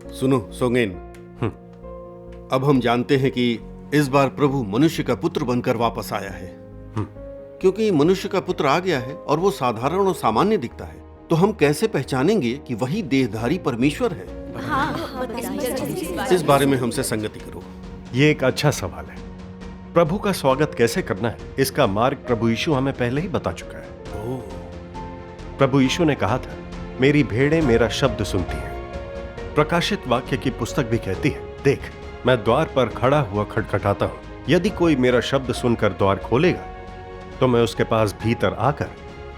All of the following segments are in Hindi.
सुनो सोंगेन, अब हम जानते हैं कि इस बार प्रभु मनुष्य का पुत्र बनकर वापस आया है। क्योंकि मनुष्य का पुत्र आ गया है और वो साधारण और सामान्य दिखता है, तो हम कैसे पहचानेंगे कि वही देहधारी परमेश्वर है? इस बारे में हमसे संगति करो। ये एक अच्छा सवाल है। प्रभु का स्वागत कैसे करना है, इसका मार्ग प्रभु यीशु हमें पहले ही बता चुका है। प्रभु यीशु ने कहा था, मेरी भेड़ें मेरा शब्द सुनती हैं। प्रकाशित वाक्य की पुस्तक भी कहती है, देख मैं द्वार पर खड़ा हुआ खटखटाता हूं। यदि कोई मेरा शब्द सुनकर द्वार खोलेगा तो मैं उसके पास भीतर आकर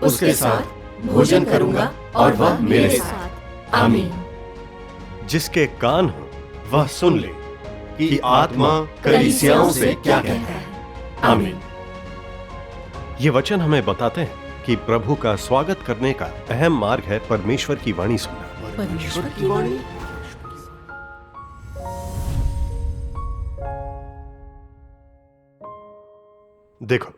उसके साथ भोजन करूंगा और वह मेरे साथ। आमीन। जिसके कान हो वह सुन ले कि आत्मा कलीसियाओं से क्या कहता है। आमीन। ये वचन हमें बताते हैं कि प्रभु का स्वागत करने का अहम मार्ग है परमेश्वर की वाणी सुनना। परमेश्वर की वाणी। देखो,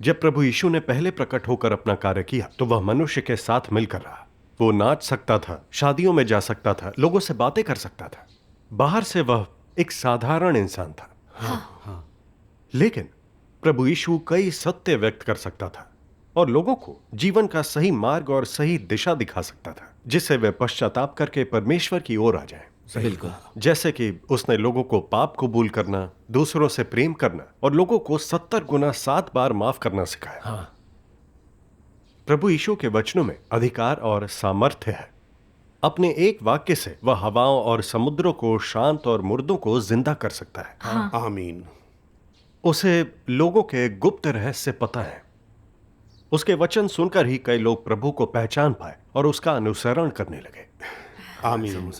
जब प्रभु यीशु ने पहले प्रकट होकर अपना कार्य किया तो वह मनुष्य के साथ मिलकर रहा। वो नाच सकता था, शादियों में जा सकता था, लोगों से बातें कर सकता था। बाहर से वह एक साधारण इंसान था। लेकिन प्रभु यीशु कई सत्य व्यक्त कर सकता था और लोगों को जीवन का सही मार्ग और सही दिशा दिखा सकता था, जिससे वे पश्चाताप करके परमेश्वर की ओर आ जाएं। बिल्कुल। जैसे कि उसने लोगों को पाप कबूल करना, दूसरों से प्रेम करना और लोगों को 70 गुना 7 बार माफ करना सिखाया। प्रभु यीशु के वचनों में अधिकार और सामर्थ्य है। अपने एक वाक्य से वह हवाओं और समुद्रों को शांत और मुर्दों को जिंदा कर सकता है। आमीन। उसे लोगों के गुप्त रहस्य पता है। उसके वचन सुनकर ही कई लोग प्रभु को पहचान पाए और उसका अनुसरण करने लगे। आमीन।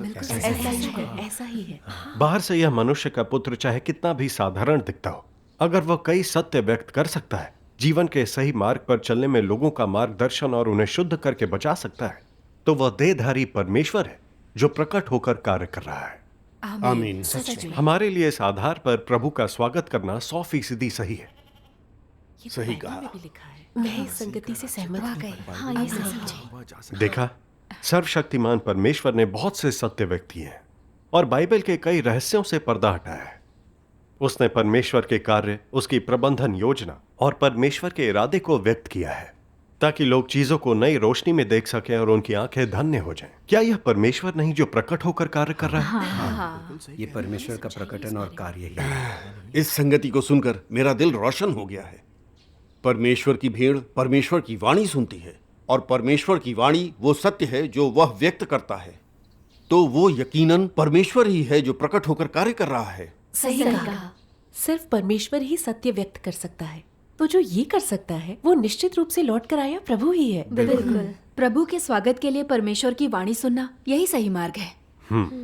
ऐसा ही है। बाहर से यह मनुष्य का पुत्र चाहे कितना भी साधारण दिखता हो, अगर वह कई सत्य व्यक्त कर सकता है, जीवन के सही मार्ग पर चलने में लोगों का मार्गदर्शन और उन्हें शुद्ध करके बचा सकता है, तो वह देहधारी परमेश्वर है जो प्रकट होकर कार्य कर रहा है। आमीन। हमारे लिए इस आधार पर प्रभु का स्वागत करना 100% सही है। सही कहा। मैं इस संगति से सहमत हूं। हाँ, ये सही। देखा, सर्वशक्तिमान परमेश्वर ने बहुत से सत्य व्यक्त किए हैं और बाइबल के कई रहस्यों से पर्दा हटाया है। उसने परमेश्वर के कार्य, उसकी प्रबंधन योजना और परमेश्वर के इरादे को व्यक्त किया है ताकि लोग चीजों को नई रोशनी में देख सकें और उनकी आंखें धन्य हो जाएं। क्या यह परमेश्वर नहीं जो प्रकट होकर कार्य कर रहा है? ये परमेश्वर का प्रकटन और कार्य ही है। इस संगति को सुनकर मेरा दिल रोशन हो गया है। परमेश्वर की भेड़ परमेश्वर की वाणी सुनती है और परमेश्वर की वाणी वो सत्य है जो वह व्यक्त करता है, तो वो यकीनन परमेश्वर ही है जो प्रकट होकर कार्य कर रहा है। सही कहा। सिर्फ परमेश्वर ही सत्य व्यक्त कर सकता है, तो जो ये कर सकता है वो निश्चित रूप से लौट कर आया प्रभु ही है। बिल्कुल। प्रभु के स्वागत के लिए परमेश्वर की वाणी सुनना यही सही मार्ग है।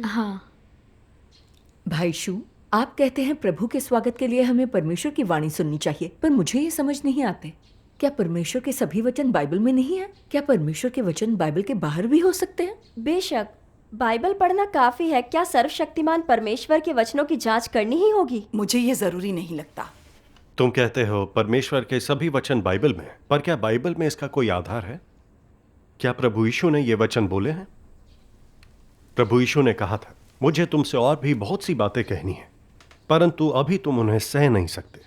हाँ। भाई शू, आप कहते हैं प्रभु के स्वागत के लिए हमें परमेश्वर की वाणी सुननी चाहिए, पर मुझे ये समझ नहीं आते। क्या परमेश्वर के सभी वचन बाइबल में नहीं है? क्या परमेश्वर के वचन बाइबल के बाहर भी हो सकते हैं? बेशक, बाइबल पढ़ना काफी है। क्या सर्वशक्तिमान परमेश्वर के वचनों की जांच करनी ही होगी? मुझे ये जरूरी नहीं लगता। तुम कहते हो परमेश्वर के सभी वचन बाइबल में, पर क्या बाइबल में इसका कोई आधार है? क्या प्रभु यीशु ने ये वचन बोले हैं? प्रभु यीशु ने कहा था, मुझे तुमसे और भी बहुत सी बातें कहनी है, परंतु अभी तुम उन्हें सह नहीं सकते।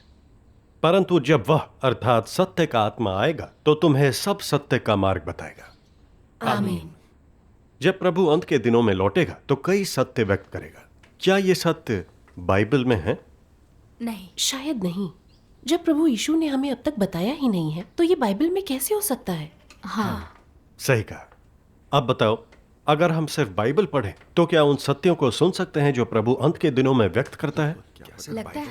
परंतु जब वह अर्थात सत्य का आत्मा आएगा तो तुम्हें सब सत्य का मार्ग बताएगा। आमीन। जब प्रभु अंत के दिनों में लौटेगा तो कई सत्य व्यक्त करेगा। क्या ये सत्य बाइबल में है? नहीं, शायद नहीं। जब प्रभु यीशु ने हमें अब तक बताया ही नहीं है तो ये बाइबल में कैसे हो सकता है? हाँ। सही कहा। अब बताओ, अगर हम सिर्फ बाइबल पढ़ें तो क्या उन सत्यों को सुन सकते हैं जो प्रभु अंत के दिनों में व्यक्त करता है? लगता है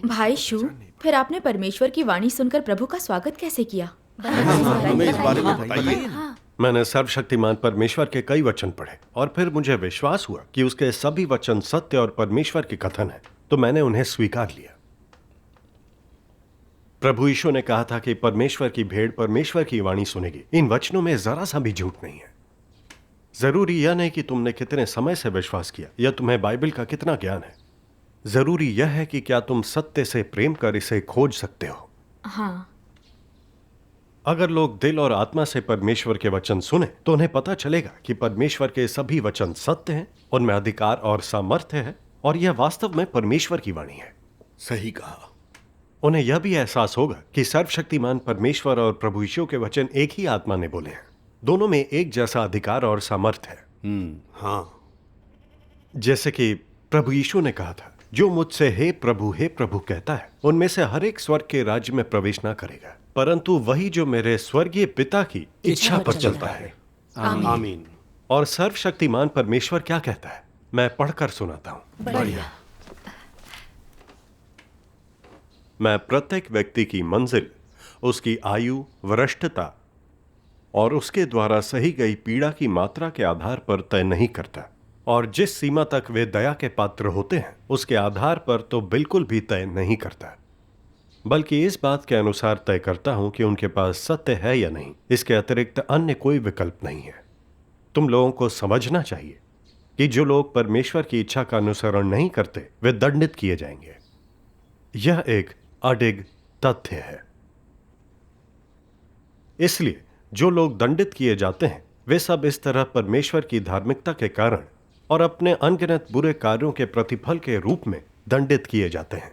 भाई शू, फिर आपने परमेश्वर की वाणी सुनकर प्रभु का स्वागत कैसे किया? हमें इस बारे में बताइए। मैंने सर्वशक्तिमान परमेश्वर के कई वचन पढ़े और फिर मुझे विश्वास हुआ कि उसके सभी वचन सत्य और परमेश्वर की कथन है, तो मैंने उन्हें स्वीकार लिया। प्रभु यीशु ने कहा था कि परमेश्वर की भेड़ परमेश्वर की वाणी सुनेगी। इन वचनों में जरा सा भी झूठ नहीं है। जरूरी यह नहीं कि तुमने कितने समय से विश्वास किया या तुम्हें बाइबल का कितना ज्ञान है। जरूरी यह है कि क्या तुम सत्य से प्रेम कर इसे खोज सकते हो। हाँ। अगर लोग दिल और आत्मा से परमेश्वर के वचन सुने तो उन्हें पता चलेगा कि परमेश्वर के सभी वचन सत्य हैं, उनमें अधिकार और सामर्थ्य है और यह वास्तव में परमेश्वर की वाणी है। सही कहा। उन्हें यह भी एहसास होगा कि सर्वशक्तिमान परमेश्वर और प्रभु यीशु के वचन एक ही आत्मा ने बोले हैं। दोनों में एक जैसा अधिकार और सामर्थ्य है। हाँ, जैसे कि प्रभु यीशु ने कहा था, जो मुझसे हे प्रभु कहता है, उनमें से हर एक स्वर्ग के राज्य में प्रवेश ना करेगा, परंतु वही जो मेरे स्वर्गीय पिता की इच्छा पर चलता है। आमीन। और सर्वशक्तिमान परमेश्वर क्या कहता है, मैं पढ़कर सुनाता हूं। बढ़िया। मैं प्रत्येक व्यक्ति की मंजिल, उसकी आयु, वरिष्ठता और उसके द्वारा सही गई पीड़ा की मात्रा के आधार पर तय नहीं करता, और जिस सीमा तक वे दया के पात्र होते हैं उसके आधार पर तो बिल्कुल भी तय नहीं करता, बल्कि इस बात के अनुसार तय करता हूं कि उनके पास सत्य है या नहीं। इसके अतिरिक्त अन्य कोई विकल्प नहीं है। तुम लोगों को समझना चाहिए कि जो लोग परमेश्वर की इच्छा का अनुसरण नहीं करते वे दंडित किए जाएंगे। यह एक अडिग तथ्य है। इसलिए जो लोग दंडित किए जाते हैं वे सब इस तरह परमेश्वर की धार्मिकता के कारण और अपने अनगिनत बुरे कार्यों के प्रतिफल के रूप में दंडित किए जाते हैं।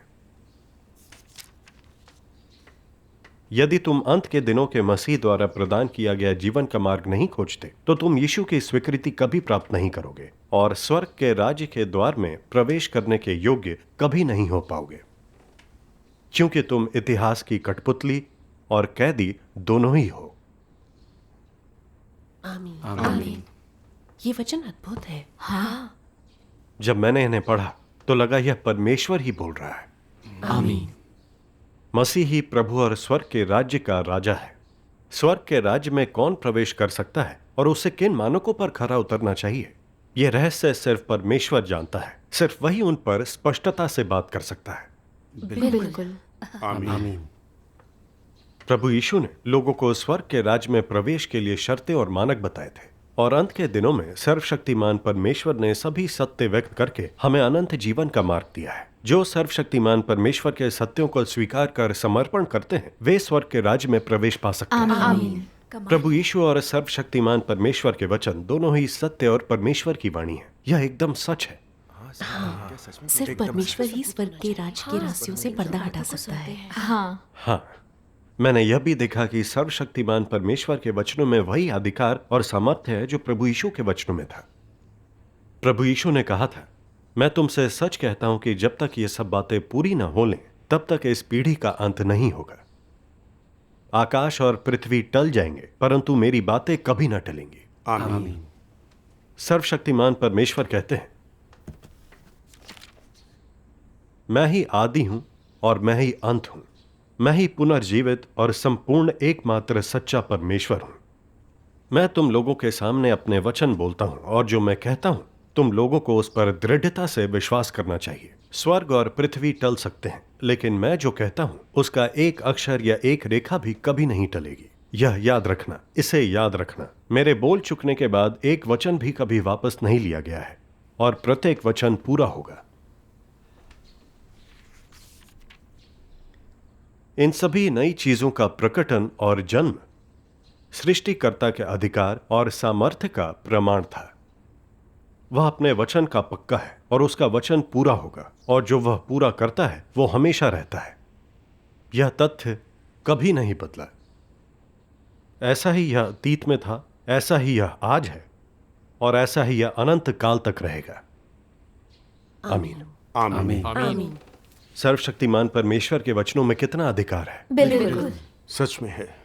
यदि तुम अंत के दिनों के मसीह द्वारा प्रदान किया गया जीवन का मार्ग नहीं खोजते तो तुम यीशु की स्वीकृति कभी प्राप्त नहीं करोगे और स्वर्ग के राज्य के द्वार में प्रवेश करने के योग्य कभी नहीं हो पाओगे, क्योंकि तुम इतिहास की कठपुतली और कैदी दोनों ही हो। आमीन। आमीन। ये वचन अद्भुत है। हाँ। जब मैंने इन्हें पढ़ा तो लगा यह परमेश्वर ही बोल रहा है। आमीन। मसीह ही प्रभु और स्वर्ग के राज्य का राजा है। स्वर्ग के राज्य में कौन प्रवेश कर सकता है और उसे किन मानकों पर खरा उतरना चाहिए, यह रहस्य सिर्फ परमेश्वर जानता है। सिर्फ वही उन पर स्पष्टता से बात कर सकता है। बिल्कुल। आमीन। प्रभु यीशु ने लोगों को स्वर्ग के राज्य में प्रवेश के लिए शर्तें और मानक बताए थे, और अंत के दिनों में सर्वशक्तिमान परमेश्वर ने सभी सत्य व्यक्त करके हमें अनंत जीवन का मार्ग दिया है। जो सर्वशक्तिमान परमेश्वर के सत्यों को स्वीकार कर समर्पण करते हैं वे स्वर्ग के राज्य में प्रवेश पा सकते हैं। आमीन। प्रभु यीशु और सर्वशक्तिमान परमेश्वर के वचन दोनों ही सत्य और परमेश्वर की वाणी है। यह एकदम सच है। सिर्फ परमेश्वर ही स्वर्ग के राज्य के रहस्यों से पर्दा हटा सकता है। हाँ, मैंने यह भी देखा कि सर्वशक्तिमान परमेश्वर के वचनों में वही अधिकार और सामर्थ्य है जो प्रभु यीशु के वचनों में था। प्रभु यीशु ने कहा था, मैं तुमसे सच कहता हूं कि जब तक ये सब बातें पूरी न हो लें तब तक इस पीढ़ी का अंत नहीं होगा। आकाश और पृथ्वी टल जाएंगे परंतु मेरी बातें कभी न टलेंगी। आमीन। सर्वशक्तिमान परमेश्वर कहते हैं, मैं ही आदि हूं और मैं ही अंत हूं। मैं ही पुनर्जीवित और संपूर्ण एकमात्र सच्चा परमेश्वर हूं। मैं तुम लोगों के सामने अपने वचन बोलता हूं और जो मैं कहता हूं तुम लोगों को उस पर दृढ़ता से विश्वास करना चाहिए। स्वर्ग और पृथ्वी टल सकते हैं लेकिन मैं जो कहता हूं उसका एक अक्षर या एक रेखा भी कभी नहीं टलेगी। यह याद रखना, इसे याद रखना। मेरे बोल चुकने के बाद एक वचन भी कभी वापस नहीं लिया गया है और प्रत्येक वचन पूरा होगा। इन सभी नई चीजों का प्रकटन और जन्म सृष्टिकर्ता के अधिकार और सामर्थ्य का प्रमाण था। वह अपने वचन का पक्का है और उसका वचन पूरा होगा, और जो वह पूरा करता है वो हमेशा रहता है। यह तथ्य कभी नहीं बदला। ऐसा ही यह अतीत में था, ऐसा ही यह आज है और ऐसा ही यह अनंत काल तक रहेगा। आमीन। आमीन। आमीन। सर्वशक्तिमान परमेश्वर के वचनों में कितना अधिकार है। बिल्कुल। सच में है।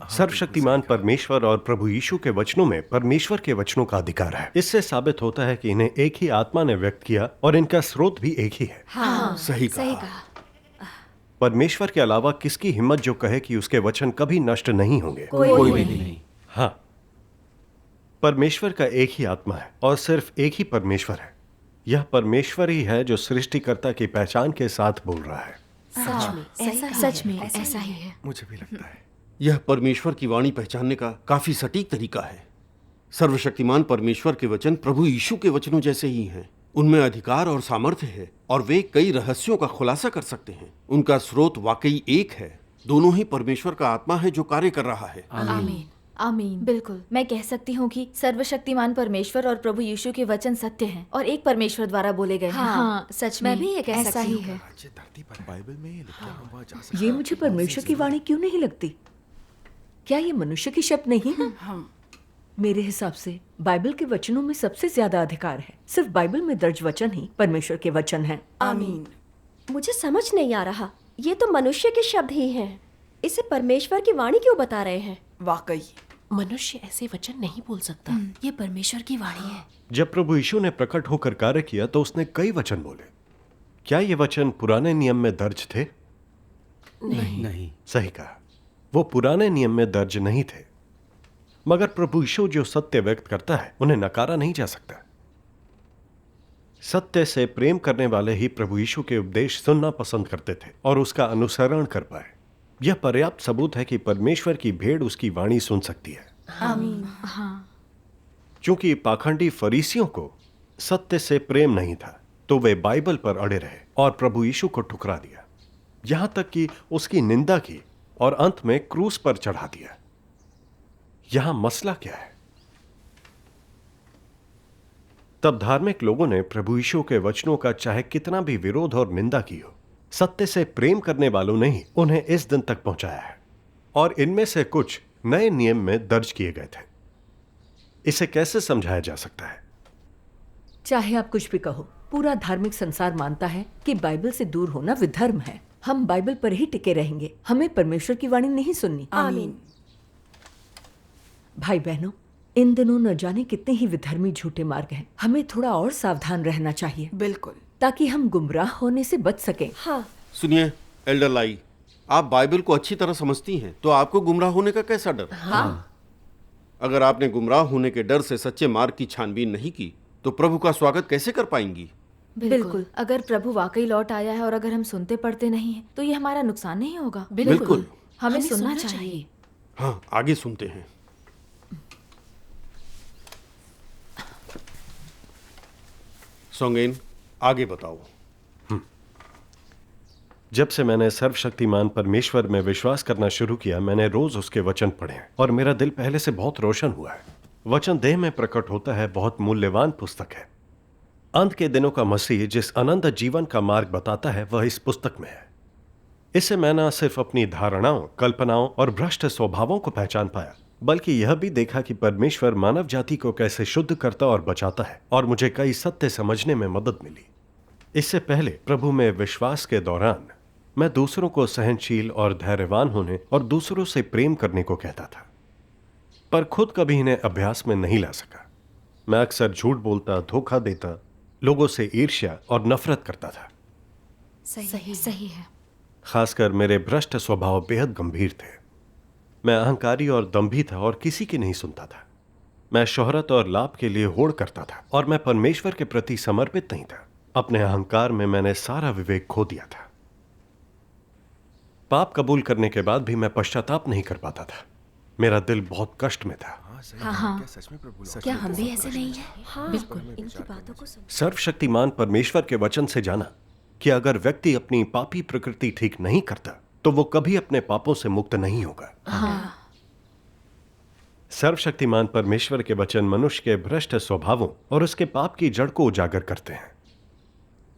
सर्वशक्तिमान परमेश्वर और प्रभु यीशु के वचनों में परमेश्वर के वचनों का अधिकार है। इससे साबित होता है कि इन्हें एक ही आत्मा ने व्यक्त किया और इनका स्रोत भी एक ही है। हाँ। सही सही कहा। कहा। परमेश्वर के अलावा किसकी हिम्मत जो कहे कि उसके वचन कभी नष्ट नहीं होंगे। कोई भी नहीं। हाँ, परमेश्वर का एक ही आत्मा है और सिर्फ एक ही परमेश्वर है। यह परमेश्वर ही है जो सृष्टिकर्ता की पहचान के साथ बोल रहा है। सच में ऐसा ही है। मुझे भी लगता है। यह परमेश्वर की वाणी पहचानने का काफी सटीक तरीका है। सर्वशक्तिमान परमेश्वर के वचन प्रभु यीशु के वचनों जैसे ही हैं। उनमें अधिकार और सामर्थ्य है और वे कई रहस्यों का खुलासा कर सकते हैं। उनका स्रोत वाकई एक है दोनों ही परमेश्वर का आत्मा है जो कार्य कर रहा है। आमीन आमीन। बिल्कुल, मैं कह सकती हूँ कि सर्वशक्तिमान परमेश्वर और प्रभु यीशु के वचन सत्य हैं और एक परमेश्वर द्वारा बोले गए हैं। हाँ, सच में मैं भी ये कह ऐसा सकती ही हूँ। है। बाइबल में ये लिखा हुआ जा सकता ये मुझे परमेश्वर की वाणी क्यों नहीं लगती? क्या ये मनुष्य की शब्द नहीं है? मेरे हिसाब से बाइबल के वचनों में सबसे ज्यादा अधिकार है। सिर्फ बाइबल में दर्ज वचन ही परमेश्वर के वचन हैं। आमीन। मुझे समझ नहीं आ रहा, ये तो मनुष्य के शब्द ही हैं। इसे परमेश्वर की वाणी क्यों बता रहे हैं? वाकई मनुष्य ऐसे वचन नहीं बोल सकता। ये परमेश्वर की वाणी है। जब प्रभु यीशु ने प्रकट होकर कार्य किया तो उसने कई वचन बोले। क्या ये वचन पुराने नियम में दर्ज थे? नहीं। सही कहा, वो पुराने नियम में दर्ज नहीं थे। मगर प्रभु यीशु जो सत्य व्यक्त करता है उन्हें नकारा नहीं जा सकता। सत्य से प्रेम करने वाले ही प्रभु यीशु के उपदेश सुनना पसंद करते थे और उसका अनुसरण कर पाए। यह पर्याप्त सबूत है कि परमेश्वर की भेड़ उसकी वाणी सुन सकती है। आमीन। हाँ, क्योंकि पाखंडी फरीसियों को सत्य से प्रेम नहीं था तो वे बाइबल पर अड़े रहे और प्रभु यीशु को ठुकरा दिया, यहां तक कि उसकी निंदा की और अंत में क्रूस पर चढ़ा दिया। यहां मसला क्या है? तब धार्मिक लोगों ने प्रभु यीशु के वचनों का चाहे कितना भी विरोध और निंदा की हो, सत्य से प्रेम करने वालों ने ही उन्हें इस दिन तक पहुंचाया है और इनमें से कुछ नए नियम में दर्ज किए गए थे। इसे कैसे समझाया जा सकता है? चाहे आप कुछ भी कहो, पूरा धार्मिक संसार मानता है कि बाइबल से दूर होना विधर्म है। हम बाइबल पर ही टिके रहेंगे, हमें परमेश्वर की वाणी नहीं सुननी। आमीन। भाई बहनों, इन दिनों न जाने कितने ही विधर्मी झूठे मार्ग हैं। हमें थोड़ा और सावधान रहना चाहिए बिल्कुल। ताकि हम गुमराह होने से बच सकें। हाँ, सुनिए एल्डर लाई, आप बाइबल को अच्छी तरह समझती हैं, तो आपको गुमराह होने का कैसा डर? हाँ। अगर आपने गुमराह होने के डर से सच्चे मार्ग की छानबीन नहीं की तो प्रभु का स्वागत कैसे कर पाएंगी? बिल्कुल। अगर प्रभु वाकई लौट आया है और अगर हम सुनते पढ़ते नहीं हैं, तो ये हमारा नुकसान नहीं होगा। बिल्कुल। हमें सुनना चाहिए। हाँ, आगे सुनते हैं। सोंगेन, आगे बताओ। जब से मैंने सर्वशक्तिमान परमेश्वर में विश्वास करना शुरू किया, मैंने रोज उसके वचन पढ़े और मेरा दिल पहले से बहुत रोशन हुआ है। वचन देह में प्रकट होता है, बहुत मूल्यवान पुस्तक है। अंत के दिनों का मसीह जिस अनंत जीवन का मार्ग बताता है वह इस पुस्तक में है। इससे मैं न सिर्फ अपनी धारणाओं, कल्पनाओं और भ्रष्ट स्वभावों को पहचान पाया, बल्कि यह भी देखा कि परमेश्वर मानव जाति को कैसे शुद्ध करता और बचाता है, और मुझे कई सत्य समझने में मदद मिली। इससे पहले प्रभु में विश्वास के दौरान मैं दूसरों को सहनशील और धैर्यवान होने और दूसरों से प्रेम करने को कहता था, पर खुद कभी इन्हें अभ्यास में नहीं ला सका। मैं अक्सर झूठ बोलता, धोखा देता, लोगों से ईर्ष्या और नफरत करता था। सही है। खासकर मेरे भ्रष्ट स्वभाव बेहद गंभीर थे। मैं अहंकारी और दंभी था और किसी की नहीं सुनता था। मैं शोहरत और लाभ के लिए होड़ करता था और मैं परमेश्वर के प्रति समर्पित नहीं था। अपने अहंकार में मैंने सारा विवेक खो दिया था। पाप कबूल करने के बाद भी मैं पश्चाताप नहीं कर पाता था। मेरा दिल बहुत कष्ट में था। हाँ। सच में प्रभु क्या हम भी ऐसे नहीं हैं? हाँ, बिल्कुल। इनकी बातों को सुन। सर्वशक्तिमान परमेश्वर के वचन से जाना कि अगर व्यक्ति अपनी पापी प्रकृति ठीक नहीं करता तो वो कभी अपने पापों से मुक्त नहीं होगा। हाँ। सर्वशक्तिमान परमेश्वर के वचन मनुष्य के भ्रष्ट स्वभावों और उसके पाप की जड़ को उजागर करते हैं।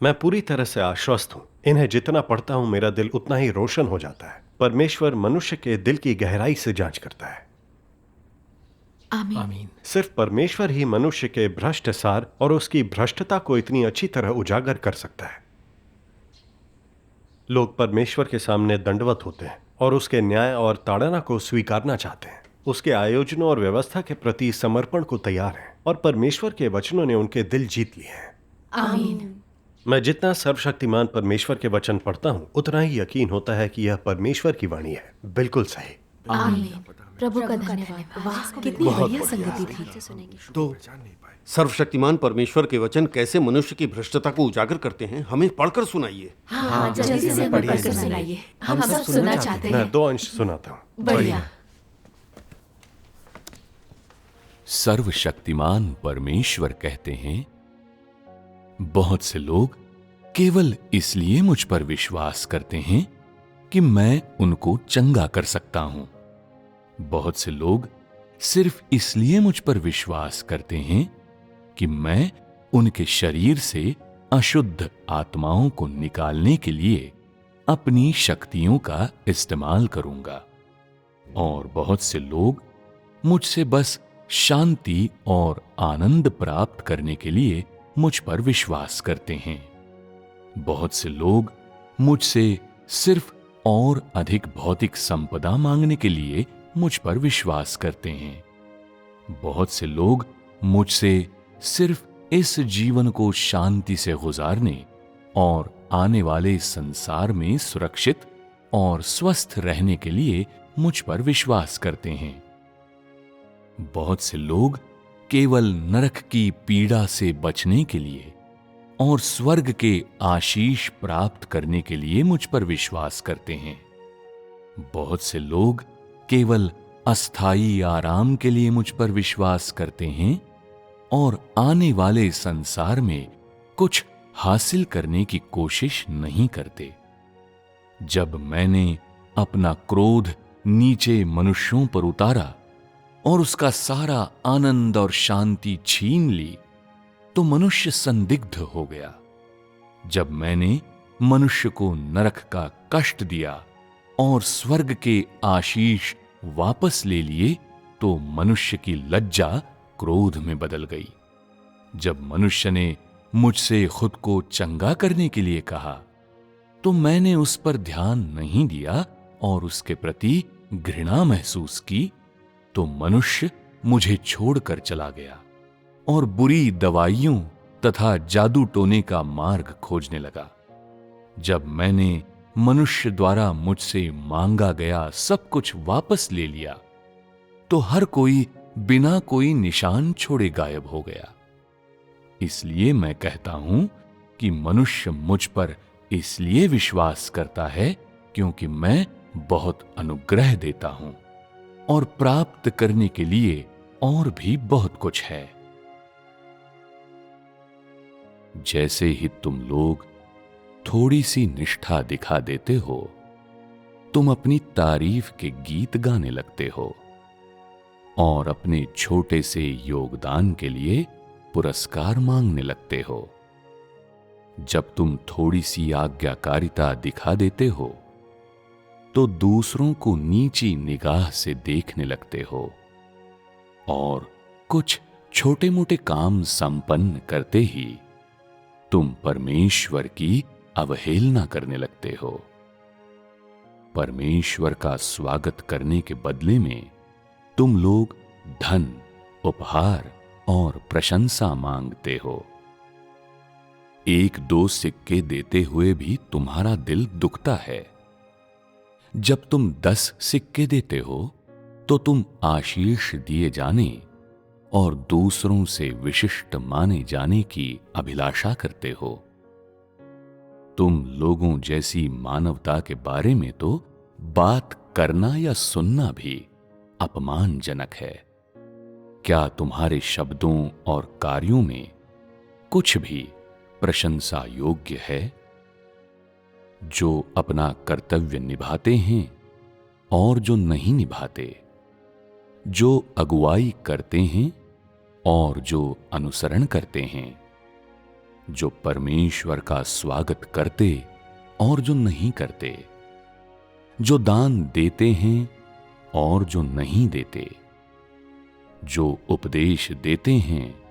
मैं पूरी तरह से आश्वस्त हूं। इन्हें जितना पढ़ता हूं मेरा दिल उतना ही रोशन हो जाता है। परमेश्वर मनुष्य के दिल की गहराई से जांच करता है। आमीन। सिर्फ परमेश्वर ही मनुष्य के भ्रष्ट सार और उसकी भ्रष्टता को इतनी अच्छी तरह उजागर कर सकता है। लोग परमेश्वर के सामने दंडवत होते हैं और उसके न्याय और ताड़ना को स्वीकारना चाहते हैं। उसके आयोजनों और व्यवस्था के प्रति समर्पण को तैयार हैं और परमेश्वर के वचनों ने उनके दिल जीत लिए हैं। आमीन। मैं जितना सर्वशक्तिमान परमेश्वर के वचन पढ़ता हूं उतना ही यकीन होता है कि यह परमेश्वर की वाणी है। बिल्कुल सही। आमीन। प्रभु का धन्यवाद। वाह, कितनी बढ़िया संगति थी। तो सर्वशक्तिमान परमेश्वर के वचन कैसे मनुष्य की भ्रष्टता को उजागर करते हैं, हमें पढ़कर सुनाइए। हाँ, जल्दी से हमें पढ़कर सुनाइए। हम सब सुनना चाहते मैं हैं। 2 अंश सुनाता हूं। बढ़िया। सर्वशक्तिमान परमेश्वर कहते हैं, बहुत से लोग केवल इसलिए मुझ पर विश्वास करते हैं कि मैं उनको चंगा कर सकता हूं। बहुत से लोग सिर्फ इसलिए मुझ पर विश्वास करते हैं कि मैं उनके शरीर से अशुद्ध आत्माओं को निकालने के लिए अपनी शक्तियों का इस्तेमाल करूंगा। और बहुत से लोग मुझसे बस शांति और आनंद प्राप्त करने के लिए मुझ पर विश्वास करते हैं। बहुत से लोग मुझसे सिर्फ और अधिक भौतिक संपदा मांगने के लिए मुझ पर विश्वास करते हैं। बहुत से लोग मुझसे सिर्फ इस जीवन को शांति से गुजारने और आने वाले संसार में सुरक्षित और स्वस्थ रहने के लिए मुझ पर विश्वास करते हैं। बहुत से लोग केवल नरक की पीड़ा से बचने के लिए और स्वर्ग के आशीष प्राप्त करने के लिए मुझ पर विश्वास करते हैं। बहुत से लोग केवल अस्थायी आराम के लिए मुझ पर विश्वास करते हैं और आने वाले संसार में कुछ हासिल करने की कोशिश नहीं करते। जब मैंने अपना क्रोध नीचे मनुष्यों पर उतारा और उसका सारा आनंद और शांति छीन ली, तो मनुष्य संदिग्ध हो गया। जब मैंने मनुष्य को नरक का कष्ट दिया और स्वर्ग के आशीष वापस ले लिए, तो मनुष्य की लज्जा क्रोध में बदल गई। जब मनुष्य ने मुझसे खुद को चंगा करने के लिए कहा, तो मैंने उस पर ध्यान नहीं दिया और उसके प्रति घृणा महसूस की, तो मनुष्य मुझे छोड़कर चला गया और बुरी दवाइयों तथा जादू टोने का मार्ग खोजने लगा। जब मैंने मनुष्य द्वारा मुझसे मांगा गया सब कुछ वापस ले लिया, तो हर कोई बिना कोई निशान छोड़े गायब हो गया। इसलिए मैं कहता हूं कि मनुष्य मुझ पर इसलिए विश्वास करता है क्योंकि मैं बहुत अनुग्रह देता हूं और प्राप्त करने के लिए और भी बहुत कुछ है। जैसे ही तुम लोग थोड़ी सी निष्ठा दिखा देते हो, तुम अपनी तारीफ के गीत गाने लगते हो और अपने छोटे से योगदान के लिए पुरस्कार मांगने लगते हो। जब तुम थोड़ी सी आज्ञाकारिता दिखा देते हो, तो दूसरों को नीची निगाह से देखने लगते हो और कुछ छोटे मोटे काम संपन्न करते ही तुम परमेश्वर की अवहेलना करने लगते हो। परमेश्वर का स्वागत करने के बदले में तुम लोग धन, उपहार और प्रशंसा मांगते हो। एक दो सिक्के देते हुए भी तुम्हारा दिल दुखता है। जब तुम 10 सिक्के देते हो, तो तुम आशीष दिए जाने और दूसरों से विशिष्ट माने जाने की अभिलाषा करते हो। तुम लोगों जैसी मानवता के बारे में तो बात करना या सुनना भी अपमानजनक है। क्या तुम्हारे शब्दों और कार्यों में कुछ भी प्रशंसा योग्य है? जो अपना कर्तव्य निभाते हैं और जो नहीं निभाते, जो अगुवाई करते हैं और जो अनुसरण करते हैं, जो परमेश्वर का स्वागत करते और जो नहीं करते, जो दान देते हैं और जो नहीं देते, जो उपदेश देते हैं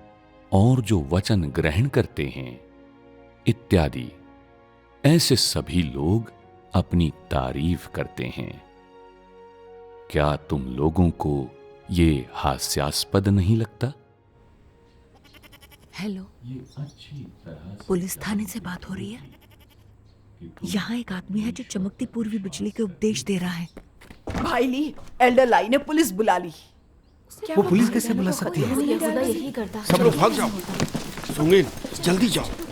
और जो वचन ग्रहण करते हैं, इत्यादि, ऐसे सभी लोग अपनी तारीफ करते हैं। क्या तुम लोगों को ये हास्यास्पद नहीं लगता? हेलो, पुलिस थाने से बात हो रही है। यहाँ एक आदमी है जो चमकती पूर्वी बिजली के उपदेश दे रहा है। भाई ली, एल्डर लाई ने पुलिस बुला ली। वो पुलिस कैसे बुला सकती है? यहूदा यही करता। सब लोग भाग जाओ। सुंगेन, जल्दी जाओ।